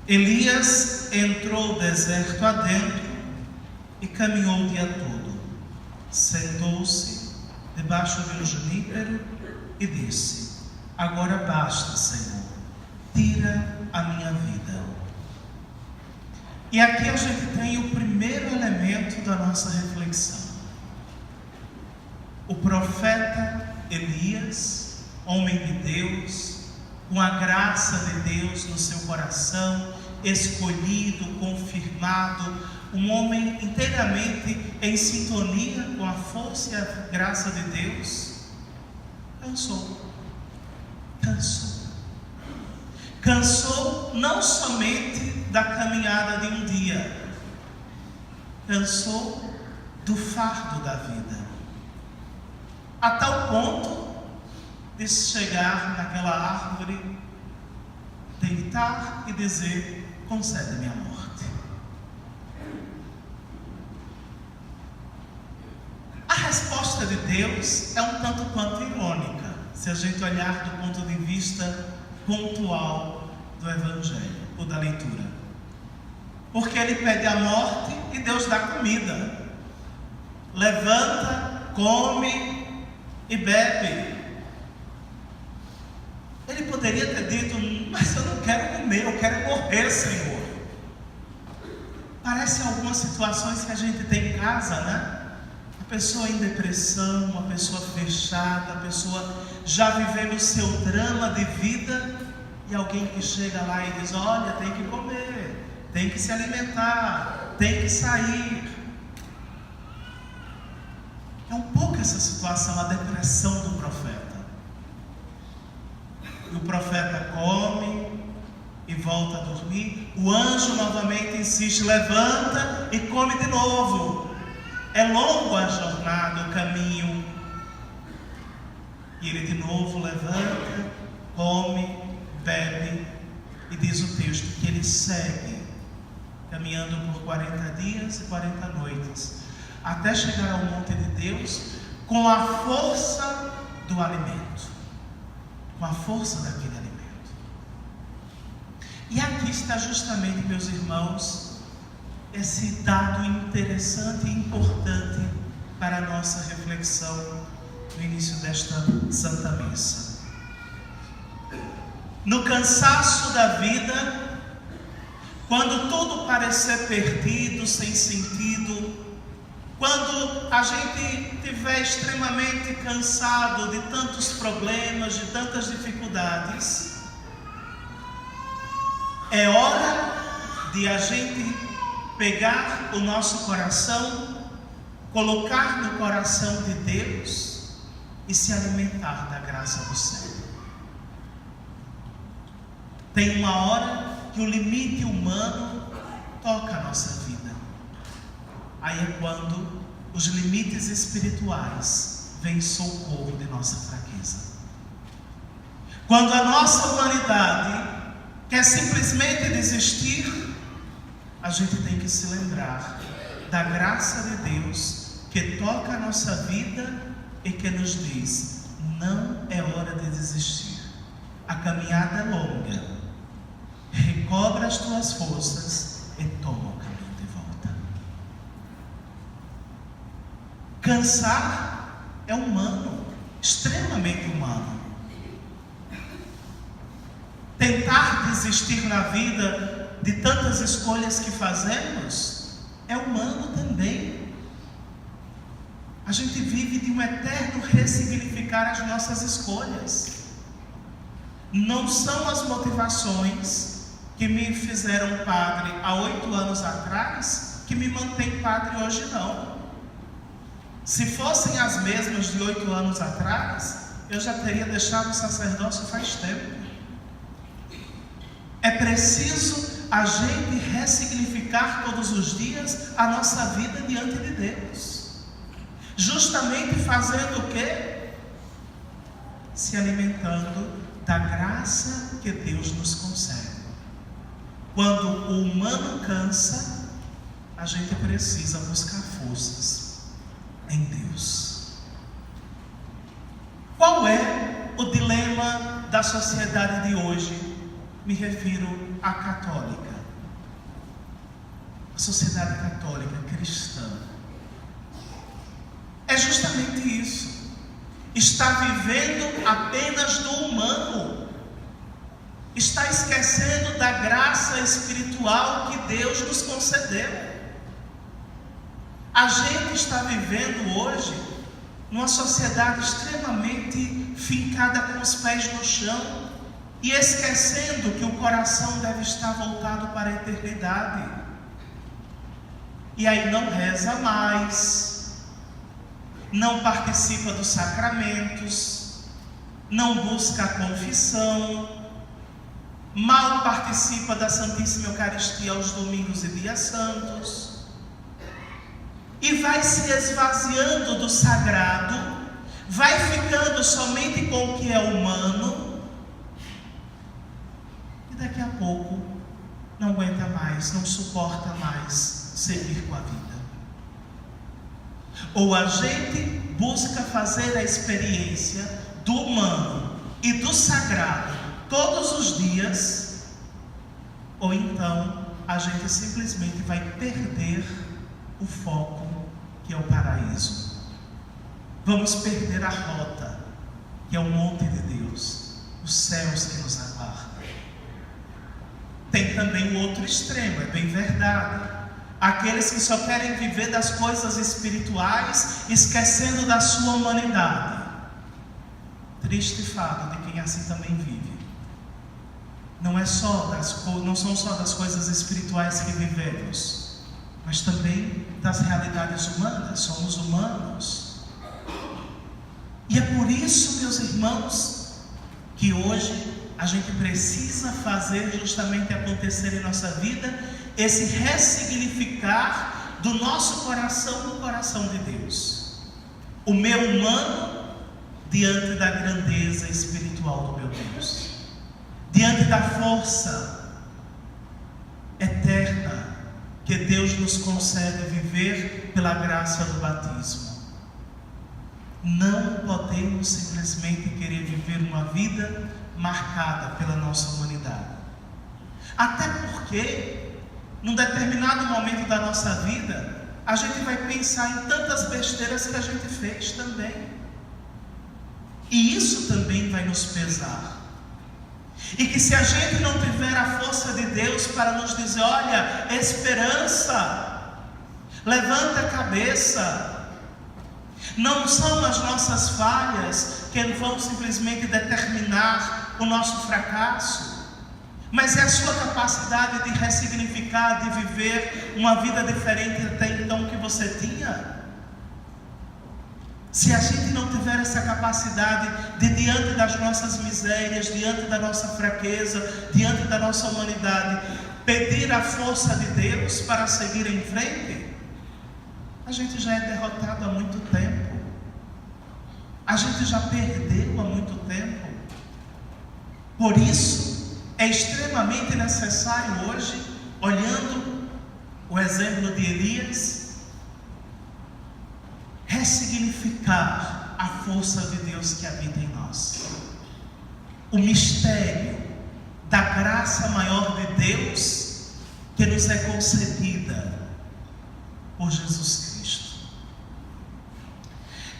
Elias entrou o deserto adentro e caminhou o dia todo. Sentou-se debaixo de um junípero e disse: agora basta, Senhor, tira a minha vida. E aqui a gente tem o primeiro elemento da nossa reflexão. O profeta Elias, homem de Deus, com a graça de Deus no seu coração, escolhido, confirmado, um homem inteiramente em sintonia com a força e a graça de Deus, cansou não somente da caminhada de um dia, cansou do fardo da vida, a tal ponto de chegar naquela árvore, deitar e dizer: concede-me a morte. A resposta de Deus é um tanto quanto irônica, se a gente olhar do ponto de vista pontual do Evangelho ou da leitura, porque ele pede a morte e Deus dá comida. Levanta, come e bebe. Ele poderia ter dito: mas eu não quero comer, eu quero morrer, Senhor. Parece algumas situações que a gente tem em casa, né? A pessoa em depressão, uma pessoa fechada, a pessoa já vivendo o seu drama de vida, e alguém que chega lá e diz: olha, tem que comer, tem que se alimentar, tem que sair. É um pouco essa situação, a depressão do profeta. E o profeta come e volta a dormir. O anjo novamente insiste: levanta e come de novo. É longo a jornada, o caminho. E ele de novo levanta, come, bebe. E diz o texto que ele segue caminhando por 40 dias e 40 noites, até chegar ao monte de Deus, com a força do alimento, com a força daquele alimento. E aqui está justamente, meus irmãos, esse dado interessante e importante para a nossa reflexão no início desta Santa Missa. No cansaço da vida, quando tudo parecer perdido, sem sentido, quando a gente estiver extremamente cansado de tantos problemas, de tantas dificuldades, é hora de a gente pegar o nosso coração, colocar no coração de Deus e se alimentar da graça do céu. Tem uma hora que o limite humano toca a nossa vida. Aí é quando os limites espirituais vêm em socorro de nossa fraqueza. Quando a nossa humanidade quer simplesmente desistir, a gente tem que se lembrar da graça de Deus que toca a nossa vida e que nos diz: não é hora de desistir. A caminhada é longa. Recobra as tuas forças e toma o caminho de volta. Cansar é humano, extremamente humano. Tentar desistir na vida de tantas escolhas que fazemos é humano também. A gente vive de um eterno ressignificar as nossas escolhas. Não são as motivações que me fizeram padre há 8 anos atrás que me mantém padre hoje, não. Se fossem as mesmas de 8 anos atrás, eu já teria deixado o sacerdócio faz tempo. É preciso a gente ressignificar todos os dias a nossa vida diante de Deus. Justamente fazendo o quê? Se alimentando da graça que Deus nos concede. Quando o humano cansa, a gente precisa buscar forças em Deus. Qual é o dilema da sociedade de hoje? me refiro à católica. A sociedade católica cristã é justamente isso. Está vivendo apenas do humano. Está esquecendo da graça espiritual que Deus nos concedeu. A gente está vivendo hoje numa sociedade extremamente fincada com os pés no chão e esquecendo que o coração deve estar voltado para a eternidade. E aí não reza mais, não participa dos sacramentos, não busca a confissão, mal participa da Santíssima Eucaristia aos domingos e dias santos, e vai se esvaziando do sagrado, vai ficando somente com o que é humano, e daqui a pouco não aguenta mais, não suporta mais seguir com a vida. Ou a gente busca fazer a experiência do humano e do sagrado todos os dias, ou então a gente simplesmente vai perder o foco, que é o paraíso. Vamos perder a rota, que é o monte de Deus, os céus que nos aguardam. Tem também o outro extremo, é bem verdade. Aqueles que só querem viver das coisas espirituais, esquecendo da sua humanidade. Triste fato de quem assim também vive. Não são só das coisas espirituais que vivemos, mas também das realidades humanas. Somos humanos. E é por isso, meus irmãos, que hoje a gente precisa fazer justamente acontecer em nossa vida esse ressignificar do nosso coração no coração de Deus. O meu humano diante da grandeza espiritual do meu Deus, diante da força eterna que Deus nos concede viver pela graça do batismo. Não podemos simplesmente querer viver uma vida marcada pela nossa humanidade. Até porque, num determinado momento da nossa vida, a gente vai pensar em tantas besteiras que a gente fez também. E isso também vai nos pesar. E que se a gente não tiver a força de Deus para nos dizer, olha, esperança, levanta a cabeça, não são as nossas falhas que vão simplesmente determinar o nosso fracasso, mas é a sua capacidade de ressignificar, de viver uma vida diferente até então que você tinha. Se a gente não tiver essa capacidade de, diante das nossas misérias, diante da nossa fraqueza, diante da nossa humanidade, pedir a força de Deus para seguir em frente, a gente já é derrotado há muito tempo. A gente já perdeu há muito tempo. Por isso, é extremamente necessário hoje, olhando o exemplo de Elias, ressignificar a força de Deus que habita em nós. O mistério da graça maior de Deus que nos é concedida por Jesus Cristo.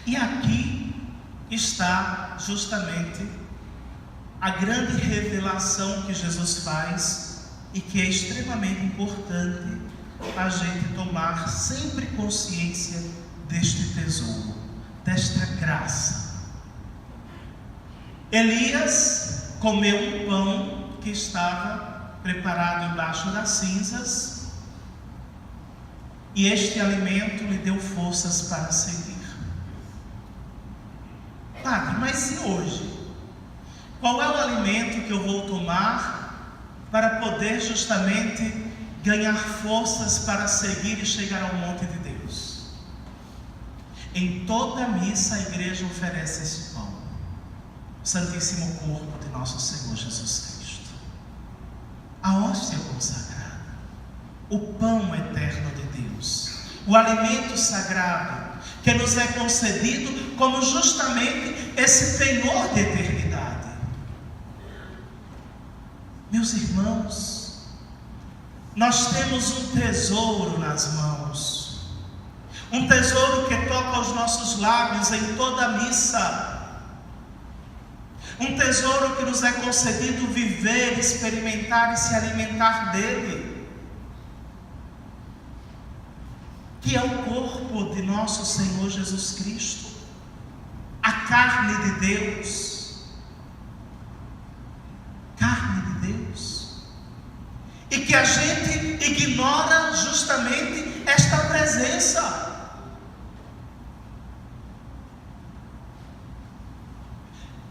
E aqui está justamente a grande revelação que Jesus faz e que é extremamente importante a gente tomar sempre consciência deste tesouro, desta graça. Elias comeu um pão que estava preparado embaixo das cinzas e este alimento lhe deu forças para seguir. Padre, mas e hoje? Qual é o alimento que eu vou tomar para poder justamente ganhar forças para seguir e chegar ao monte de Deus? Em toda a missa a igreja oferece esse pão, o Santíssimo Corpo de nosso Senhor Jesus Cristo, a hóstia consagrada, o pão eterno de Deus, o alimento sagrado que nos é concedido como justamente esse penhor de eternidade. Meus irmãos, nós temos um tesouro nas mãos, um tesouro que toca os nossos lábios em toda a missa, um tesouro que nos é concedido viver, experimentar e se alimentar dele, que é o corpo de nosso Senhor Jesus Cristo, a carne de Deus, carne de Deus, e que a gente ignora justamente esta presença.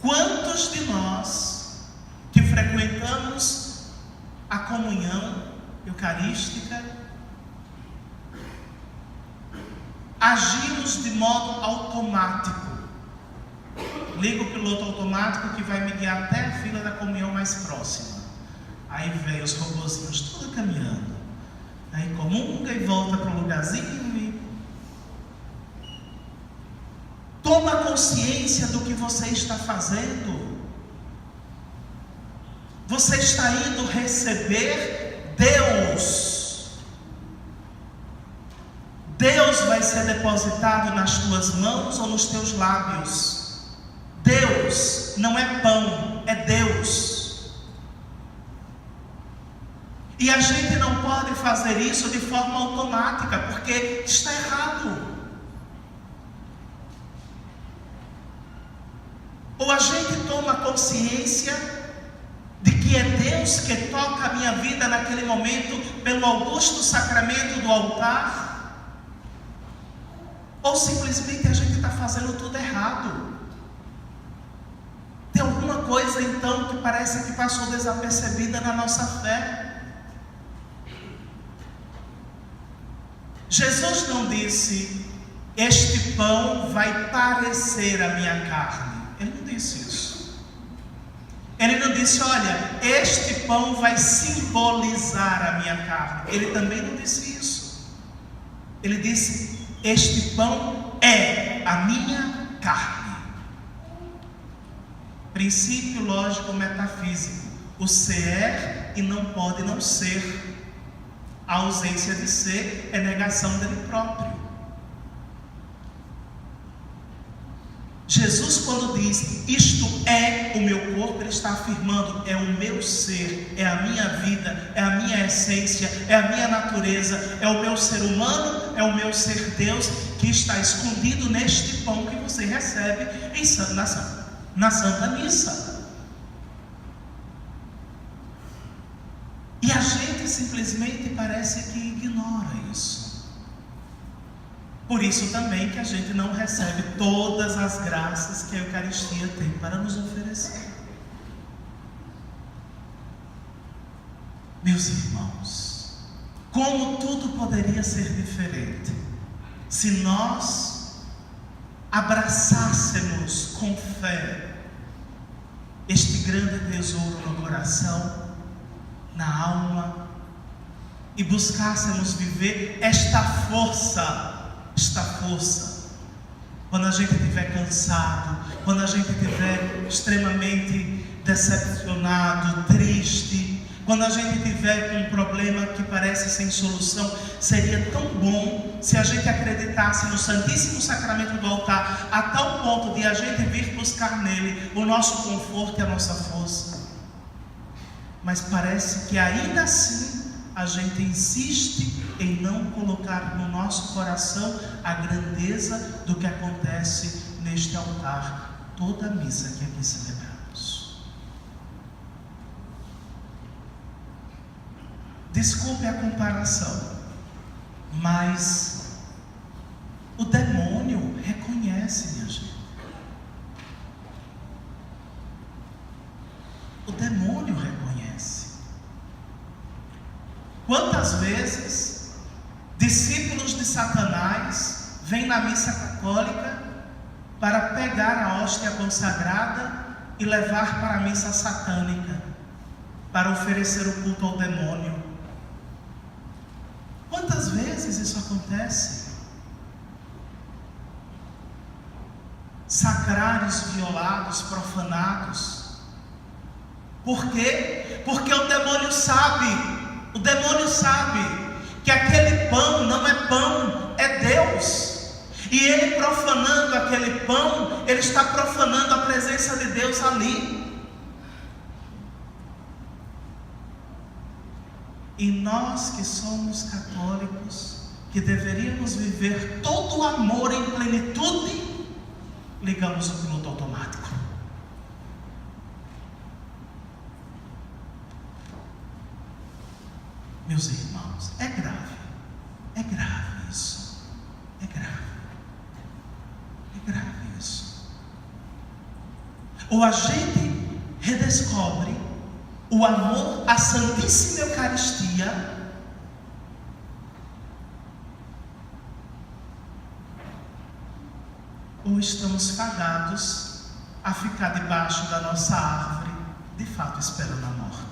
Quantos de nós que frequentamos a comunhão eucarística agimos de modo automático? Liga o piloto automático que vai me guiar até a fila da comunhão mais próxima. Aí vem os robozinhos tudo caminhando. Aí comunga e volta para o lugarzinho e toma consciência do que você está fazendo. Você está indo receber Deus. Deus vai ser depositado nas tuas mãos ou nos teus lábios. Deus não é pão, é Deus. E a gente não pode fazer isso de forma automática, porque está errado. Ou a gente toma consciência de que é Deus que toca a minha vida naquele momento pelo augusto sacramento do altar, ou simplesmente a gente está fazendo tudo errado. Tem alguma coisa então que parece que passou desapercebida na nossa fé. Jesus não disse: este pão vai parecer a minha carne. Ele não disse isso. Ele não disse: olha, este pão vai simbolizar a minha carne. Ele também não disse isso. Ele disse: este pão é a minha carne. Princípio lógico metafísico. O ser é e não pode não ser. A ausência de ser é negação dele próprio. Jesus, quando diz isto é o meu corpo, ele está afirmando: é o meu ser, é a minha vida, é a minha essência, é a minha natureza, é o meu ser humano, é o meu ser Deus, que está escondido neste pão que você recebe na Santa Missa. E a gente simplesmente parece que ignora isso. Por isso também que a gente não recebe todas as graças que a Eucaristia tem para nos oferecer. Meus irmãos, como tudo poderia ser diferente se nós abraçássemos com fé este grande tesouro no coração, na alma, e buscássemos viver esta força. Quando a gente estiver cansado, quando a gente estiver extremamente decepcionado, triste, quando a gente tiver com um problema que parece sem solução, seria tão bom se a gente acreditasse no Santíssimo Sacramento do altar, a tal ponto de a gente vir buscar nele o nosso conforto e a nossa força. Mas parece que ainda assim a gente insiste em não colocar no nosso coração a grandeza do que acontece neste altar, toda a missa que aqui celebramos. Desculpe a comparação, mas o demônio reconhece, minha gente. O demônio reconhece. Quantas vezes discípulos de Satanás vêm na missa católica para pegar a hóstia consagrada e levar para a missa satânica, para oferecer o culto ao demônio? Quantas vezes isso acontece? Sacrários violados, profanados. Por quê? Porque o demônio sabe que aquele pão não é pão, é Deus. E ele profanando aquele pão, ele está profanando a presença de Deus ali. E nós que somos católicos, que deveríamos viver todo o amor em plenitude, ligamos o piloto automático. Meus irmãos, é grave isso, é grave isso. Ou a gente redescobre o amor à Santíssima Eucaristia, ou estamos fadados a ficar debaixo da nossa árvore, de fato esperando a morte.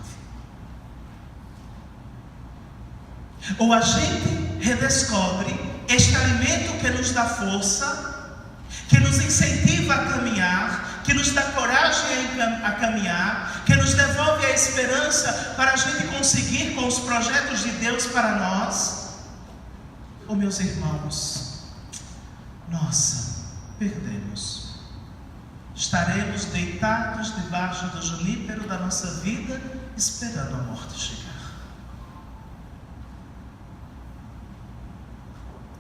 Ou a gente redescobre este alimento que nos dá força, que nos incentiva a caminhar, que nos dá coragem a caminhar, que nos devolve a esperança para a gente conseguir com os projetos de Deus para nós. Oh, meus irmãos, nossa, perdemos. Estaremos deitados debaixo do junípero da nossa vida, esperando a morte chegar.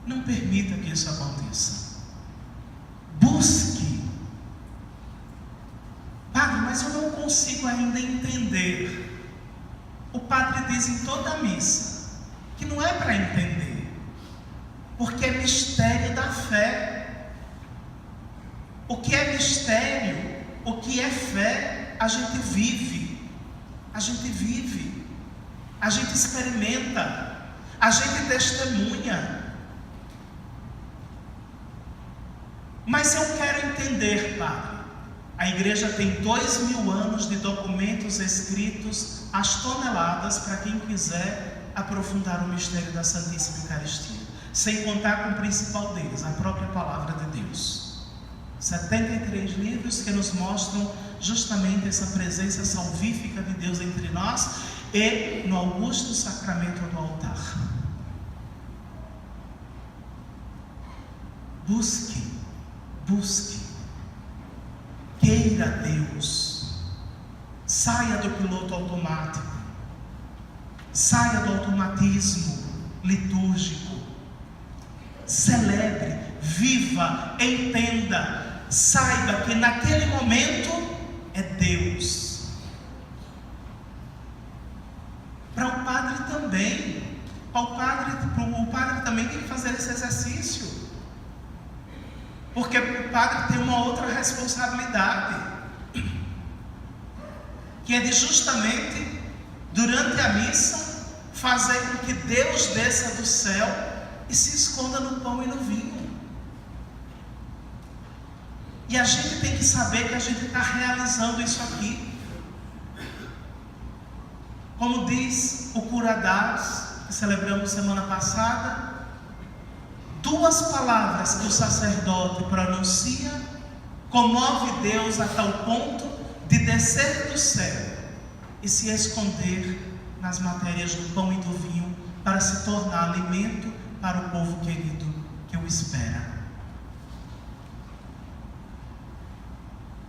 Não permita que isso aconteça. Busque. Padre, mas eu não consigo ainda entender. O padre diz em toda a missa que não é para entender, porque é mistério da fé. O que é mistério, o que é fé, a gente vive, a gente experimenta, a gente testemunha. Mas eu quero entender, padre. A igreja tem 2000 anos de documentos escritos às toneladas para quem quiser aprofundar o mistério da Santíssima Eucaristia, sem contar com o principal deles, a própria Palavra de Deus. 73 livros que nos mostram justamente essa presença salvífica de Deus entre nós e no augusto sacramento do altar. Busque, queira Deus, saia do piloto automático, saia do automatismo litúrgico, celebre, viva, entenda, saiba que naquele momento é Deus. Para o padre também, o padre também tem que fazer esse exercício. Porque o padre tem uma outra responsabilidade, que é de justamente, durante a missa, fazer com que Deus desça do céu e se esconda no pão e no vinho. E a gente tem que saber que a gente está realizando isso aqui. Como diz o Curadas, que celebramos semana passada, 2 palavras que o sacerdote pronuncia comove Deus a tal ponto de descer do céu e se esconder nas matérias do pão e do vinho para se tornar alimento para o povo querido que o espera.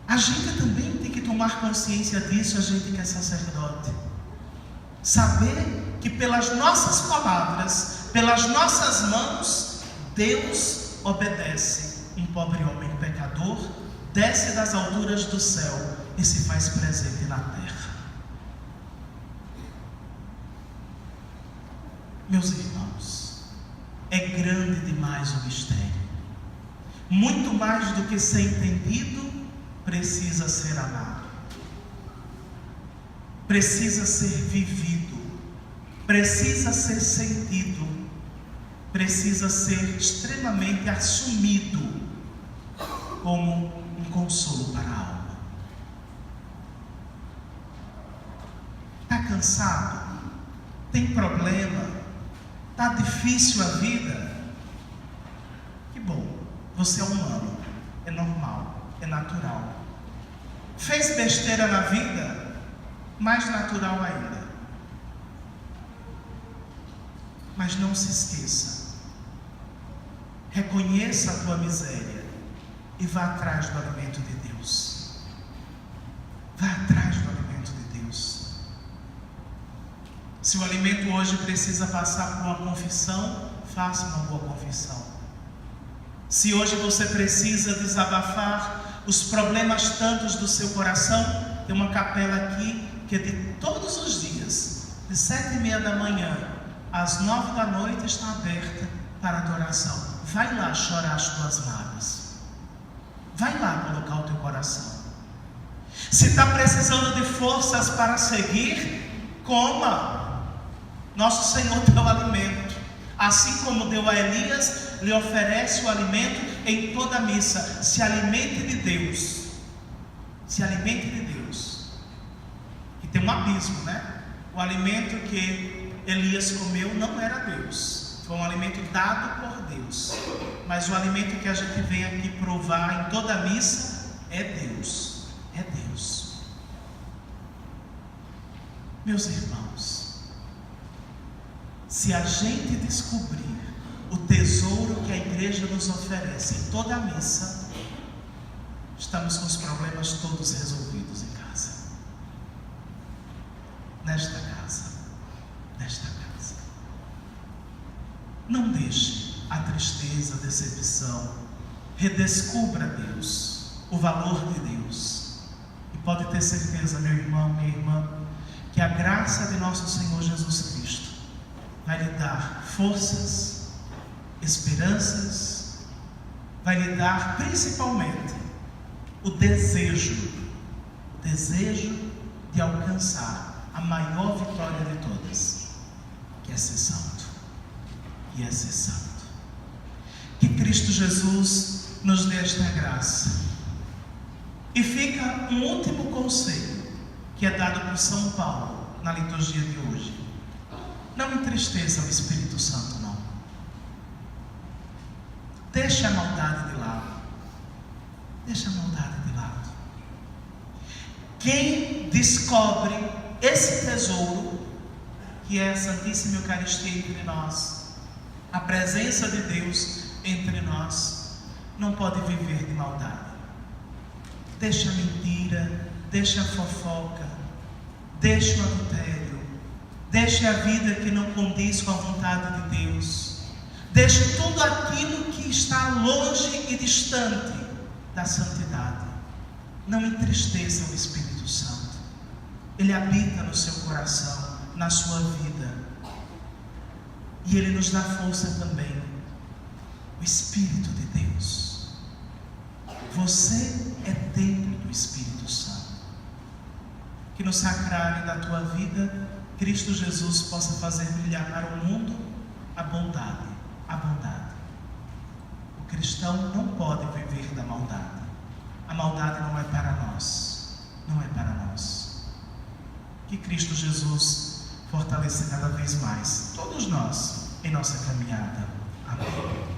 A gente também tem que tomar consciência disso, a gente que é sacerdote. Saber que pelas nossas palavras, pelas nossas mãos, Deus obedece um pobre homem pecador, desce das alturas do céu e se faz presente na terra. Meus irmãos, é grande demais o mistério. Muito mais do que ser entendido, precisa ser amado, precisa ser vivido, precisa ser sentido, precisa ser extremamente assumido como um consolo para a alma. Está cansado? Tem problema? Está difícil a vida? Que bom, você é humano, é normal, é natural. Fez besteira na vida? mais natural ainda. Mas não se esqueça, reconheça a tua miséria e vá atrás do alimento de Deus. Vá atrás do alimento de Deus. Se o alimento hoje precisa passar por uma confissão, faça uma boa confissão. Se hoje você precisa desabafar os problemas tantos do seu coração, tem uma capela aqui que é de todos os dias, de 7h30 da manhã às 9 da noite, está aberta para adoração. Vai lá chorar as tuas mágoas. Vai lá colocar o teu coração. Se está precisando de forças para seguir, coma. Nosso Senhor deu o alimento. Assim como deu a Elias, lhe oferece o alimento em toda a missa. Se alimente de Deus. Se alimente de Deus. E tem um abismo, né? O alimento que Elias comeu não era Deus. Foi um alimento dado por Deus. Mas o alimento que a gente vem aqui provar em toda a missa é Deus. É Deus. Meus irmãos, se a gente descobrir o tesouro que a igreja nos oferece em toda a missa, estamos com os problemas todos resolvidos em casa. Nesta casa. Nesta casa. Não deixe a tristeza, a decepção. Redescubra Deus, o valor de Deus. E pode ter certeza, meu irmão, minha irmã, que a graça de nosso Senhor Jesus Cristo vai lhe dar forças, esperanças, vai lhe dar principalmente o desejo de alcançar a maior vitória de todas, que é ser santo. E é ser santo. Que Cristo Jesus nos dê esta graça. E fica um último conselho que é dado por São Paulo na liturgia de hoje. Não entristeça o Espírito Santo, não. Deixa a maldade de lado. Deixa a maldade de lado. Quem descobre esse tesouro, que é a Santíssima Eucaristia entre nós, a presença de Deus entre nós, não pode viver de maldade. Deixa a mentira, deixa a fofoca, deixa o adultério, deixa a vida que não condiz com a vontade de Deus, deixa tudo aquilo que está longe e distante da santidade. Não entristeça o Espírito Santo. Ele habita no seu coração, na sua vida, e Ele nos dá força também. O Espírito de Deus. Você é templo do Espírito Santo. Que no sacrário da tua vida, Cristo Jesus possa fazer brilhar para o mundo a bondade. A bondade. O cristão não pode viver da maldade. A maldade não é para nós. Não é para nós. Que Cristo Jesus fortaleça cada vez mais todos nós em nossa caminhada. Amém.